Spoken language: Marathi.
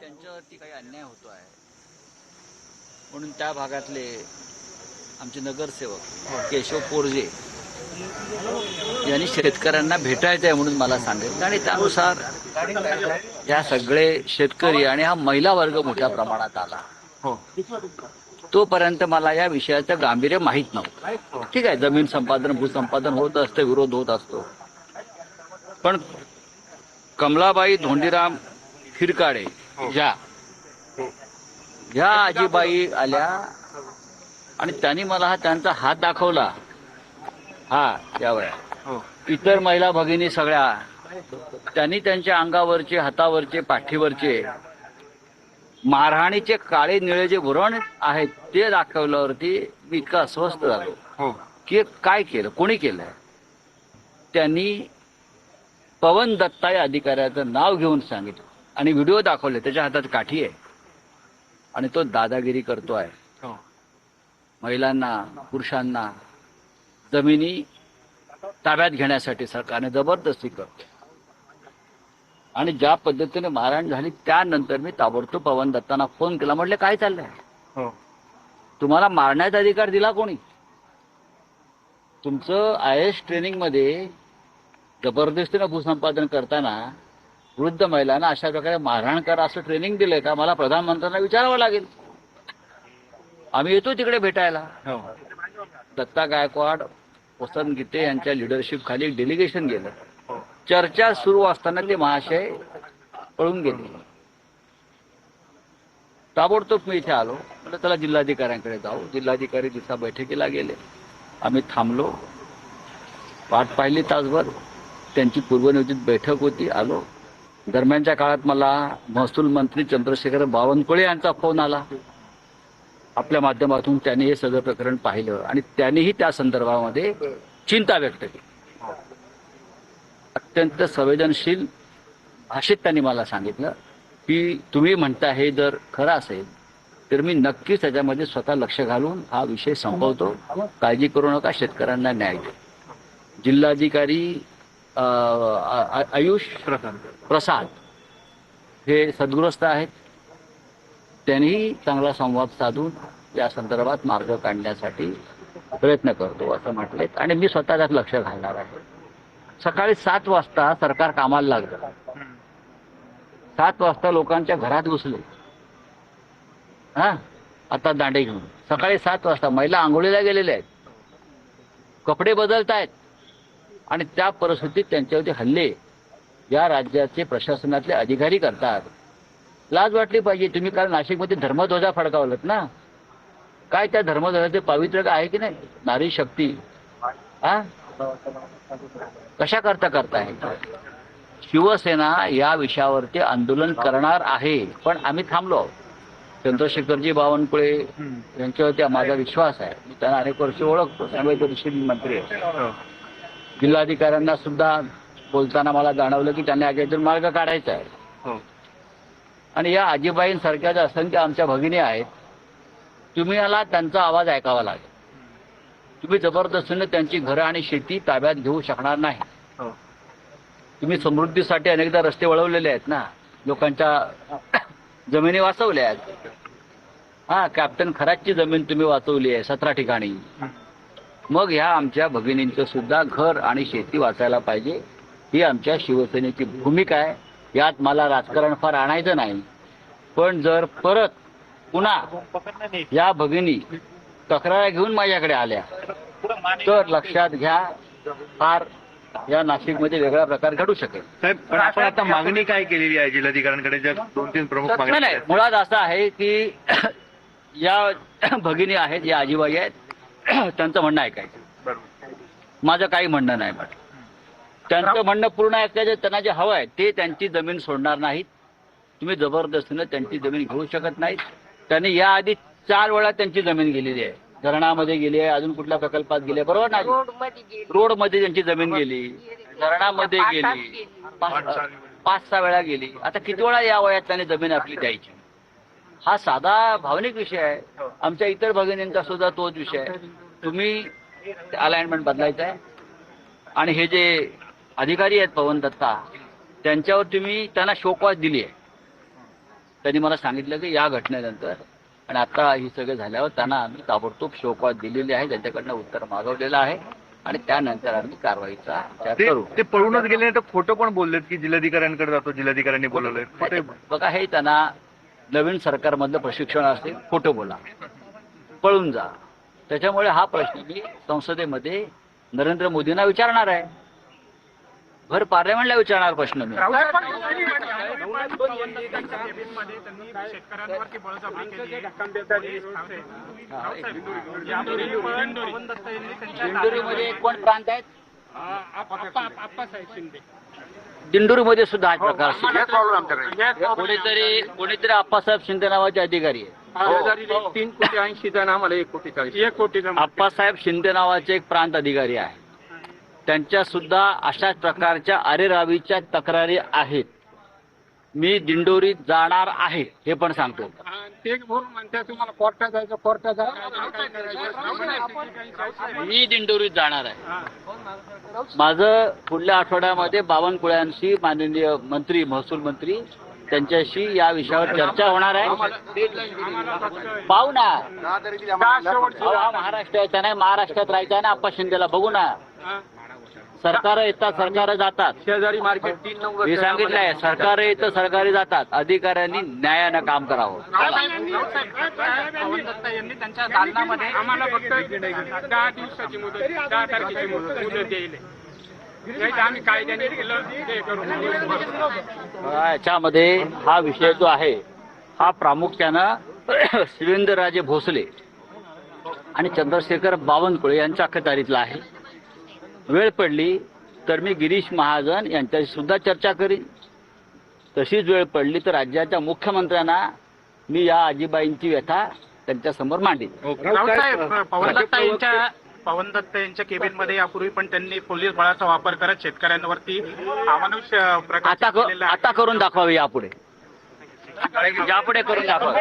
त्यांच्यावरती काही अन्याय होतो आहे म्हणून त्या भागातले आमचे नगरसेवक केशव पोरजे यांनी शेतकऱ्यांना भेटायचं आहे म्हणून मला सांगितलं आणि त्यानुसार या सगळे शेतकरी आणि हा महिला वर्ग मोठ्या प्रमाणात आला. तोपर्यंत मला या विषयाचं गांभीर्य माहीत नव्हतं. ठीक आहे, जमीन संपादन भूसंपादन होत असतं, विरोध होत असतो, पण कमलाबाई धोंडीराम खिरकाडे ह्या आजीबाई आल्या आणि त्यांनी मला त्यांचा हात दाखवला. हा त्यावेळेला इतर महिला भगिनी सगळ्या त्यांनी त्यांच्या अंगावरचे, हातावरचे, पाठीवरचे मारहाणीचे काळे निळे जे व्रण आहेत ते दाखवल्यावरती मी इतका अस्वस्थ झालो की काय केलं, कोणी केलंय. त्यांनी पवन दत्ता या अधिकाऱ्याचं नाव घेऊन सांगितलं आणि व्हिडिओ दाखवले. त्याच्या हातात काठी आहे आणि तो दादागिरी करतो आहे. महिलांना, पुरुषांना जमिनी ताब्यात घेण्यासाठी सरकारने जबरदस्ती करतो आणि ज्या पद्धतीने मारहाण झाली त्यानंतर मी ताबडतोब पवन दत्तांना फोन केला. म्हटले काय चाललंय, तुम्हाला मारण्याचा अधिकार दिला कोणी? तुमचं IAS ट्रेनिंग मध्ये जबरदस्तीनं भूसंपादन करताना वृद्ध महिलांना अशा प्रकारे मारहाण करा असं ट्रेनिंग दिलंय का? मला प्रधानमंत्र्यांना विचारावं लागेल. आम्ही येतो तिकडे भेटायला. दत्ता गायकवाड, वसंत गीते यांच्या लिडरशिप खाली एक डेलिगेशन गेलं. चर्चा सुरू असताना ते महाशय पळून गेले. ताबडतोब मी इथे आलो. म्हटलं चला जिल्हाधिकाऱ्यांकडे जाऊ. जिल्हाधिकारी दिवसा बैठकीला गेले. आम्ही थांबलो, वाट पाहिली तासभर. त्यांची पूर्वनियोजित बैठक होती. आलो. दरम्यानच्या काळात मला महसूल मंत्री चंद्रशेखर बावनकुळे यांचा फोन आला. आपल्या माध्यमातून त्यांनी हे सगळं प्रकरण पाहिलं आणि त्यांनीही त्या संदर्भामध्ये चिंता व्यक्त केली. अत्यंत संवेदनशील भाषेत त्यांनी मला सांगितलं की तुम्ही म्हणता हे जर खरं असेल तर मी नक्कीच त्याच्यामध्ये स्वतः लक्ष घालून हा विषय संपवतो. काळजी करू नका, शेतकऱ्यांना न्याय देऊ. जिल्हाधिकारी आयुष प्रसाद हे सद्ग्रस्त आहेत. त्यांनीही चांगला संवाद साधून या संदर्भात मार्ग काढण्यासाठी प्रयत्न करतो असं म्हटले आणि मी स्वतः त्यात लक्ष घालणार आहे. सकाळी 7 वाजता सरकार कामाला लागलं. 7 वाजता लोकांच्या घरात घुसले. आता दांडे घेऊन सकाळी 7 वाजता महिला आंघोळीला गेलेल्या आहेत, कपडे बदलतायत आणि त्या परिस्थितीत त्यांच्यावरती हल्ले या राज्याचे प्रशासनातले अधिकारी करतात. लाज वाटली पाहिजे. तुम्ही काल नाशिकमध्ये धर्मध्वजा फडकावलत ना, काय त्या धर्मध्वजाचे पावित्र्य आहे की नाही? नारी शक्ती कशा करताय? शिवसेना या विषयावरती आंदोलन करणार आहे, पण आम्ही थांबलो. चंद्रशेखरजी बावनकुळे यांच्यावरती माझा विश्वास आहे. मी त्यांना अनेक वर्ष ओळखतो. संवेदनशील मंत्री आहे. जिल्हाधिकाऱ्यांना सुद्धा बोलताना मला जाणवलं की त्यांनी याच्यातून मार्ग काढायचा आहे. आणि या आजीबाईंसारख्या ज्या असंख्य आमच्या भगिनी आहेत, तुम्ही याला त्यांचा आवाज ऐकावा लागेल. तुम्ही जबरदस्तीने त्यांची घरं आणि शेती ताब्यात घेऊ शकणार नाही. तुम्ही समृद्धीसाठी अनेकदा रस्ते वळवलेले आहेत ना, लोकांच्या जमिनी वाचवल्या आहेत. कॅप्टन खरातची जमीन तुम्ही वाचवली आहे 17 ठिकाणी. मग ह्या आमच्या भगिनींचं सुद्धा घर आणि शेती वाचायला पाहिजे. ही आमच्या शिवसेनेची भूमिका आहे. यात मला राजकारण फार आणायचं नाही, पण जर परत पुन्हा या भगिनी तक्रार घेऊन माझ्याकडे आल्या तर लक्षात घ्या, फार या नाशिकमध्ये वेगळा प्रकार घडू शकेल. साहेब, पण आपण आता मागणी काय केलेली आहे जिल्हाधिकाऱ्यांकडे? ज्या 2-3 प्रमुख मागण्या नाही, मुळात असं आहे की या भगिनी आहेत, या आजीबाई आहेत, त्यांचं म्हणणं ऐकायचं. माझं काही म्हणणं नाही. त्यांचं म्हणणं पूर्ण ऐकायचं. त्यांना जे हवं आहे ते त्यांची जमीन सोडणार नाहीत. तुम्ही जबरदस्तीनं त्यांची जमीन घेऊ शकत नाहीत. त्यांनी याआधी 4 वेळा त्यांची जमीन गेलेली आहे. धरणामध्ये गेली आहे, अजून कुठल्या प्रकल्पात गेली आहे, बरोबर नाही? रोडमध्ये त्यांची जमीन गेली, धरणामध्ये गेली, 5-6 वेळा गेली. आता किती वेळा या वयात त्यांनी जमीन आपली द्यायची? हा साधा भावनिक विषय आहे. आमच्या इतर भगिनींचा सुद्धा तोच विषय आहे. तुम्ही अलाइनमेंट बदलायचं आहे आणि हे जे अधिकारी आहेत पवन दत्ता, त्यांच्यावर तुम्ही त्यांना शोकवास दिली आहे. त्यांनी मला सांगितलं की या घटनेनंतर आणि आता ही सगळं झाल्यावर त्यांना आम्ही ताबडतोब शोकॉज दिलेली आहे, त्यांच्याकडनं उत्तर मागवलेलं आहे आणि त्यानंतर आम्ही कारवाईचा विचार ते करू. ते पळूनच गेले नाही तर खोटं पण बोललेत की जिल्हाधिकाऱ्यांकडे जातो, जिल्हाधिकाऱ्यांनी बोलवलंय. खोटे बघा, हे त्यांना नवीन सरकारमधलं प्रशिक्षण असेल, खोटं बोला, पळून जा. त्याच्यामुळे हा प्रश्न मी संसदेमध्ये नरेंद्र मोदींना विचारणार आहे, भर पार्लमेंटला विचारणार प्रश्न मी. दिंडोरीमध्ये कोण प्रांत आहेत? दिंडोरीमध्ये सुद्धा हा प्रकार कोणीतरी आप्पासाहेब शिंदे नावाचे अधिकारी आहेत. 3 कोटी 80 आम्हाला 1 कोटी 40. 1 कोटी आप्पासाहेब शिंदे नावाचे एक प्रांत अधिकारी आहे, त्यांच्या सुद्धा अशाच प्रकारच्या अरेरावीच्या तक्रारी आहेत. मी दिंडोरीत जाणार आहे हे पण सांगतो. ते बोलून म्हणते तुम्हाला कोर्टात जायचं, कोर्टात मी दिंडोरीत जाणार आहे. माझं पुढल्या आठवड्यामध्ये बावनकुळ्यांशी माननीय मंत्री, महसूल मंत्री त्यांच्याशी या विषयावर चर्चा होणार आहे. पाहू ना, हा महाराष्ट्र यायचा नाही, महाराष्ट्रात राहायचा ना. आप्पा शिंदेला बघू ना, सरकार येतात, सरकार जातात. शेजारी मार्केट 3 मी सांगितलंय, सरकार येतं, सरकारी जातात. अधिकाऱ्यांनी न्यायानं काम करावं. दत्ता यांनी त्यांच्या दालनामध्ये आम्हाला फक्त 10 दिवसाची मुदत, 10 तारखेची मुदत देईल. आम्ही कायद्याने ते करू. याच्यामध्ये हा विषय जो आहे हा प्रामुख्यानं शिवेंद्रराजे भोसले आणि चंद्रशेखर बावनकुळे यांच्या अखत्यारीतला आहे. वेळ पडली तर मी गिरीश महाजन यांच्याशी सुद्धा चर्चा करीन. तशीच वेळ पडली तर राज्याच्या मुख्यमंत्र्यांना मी या आजीबाईंची व्यथा त्यांच्या समोर मांडीन. पवन दत्त यांच्या केबिनमध्ये यापूर्वी पण त्यांनी पोलीस बळाचा वापर करत शेतकऱ्यांवरती अमानुष आता करून दाखवावे, यापुढे करून दाखवा.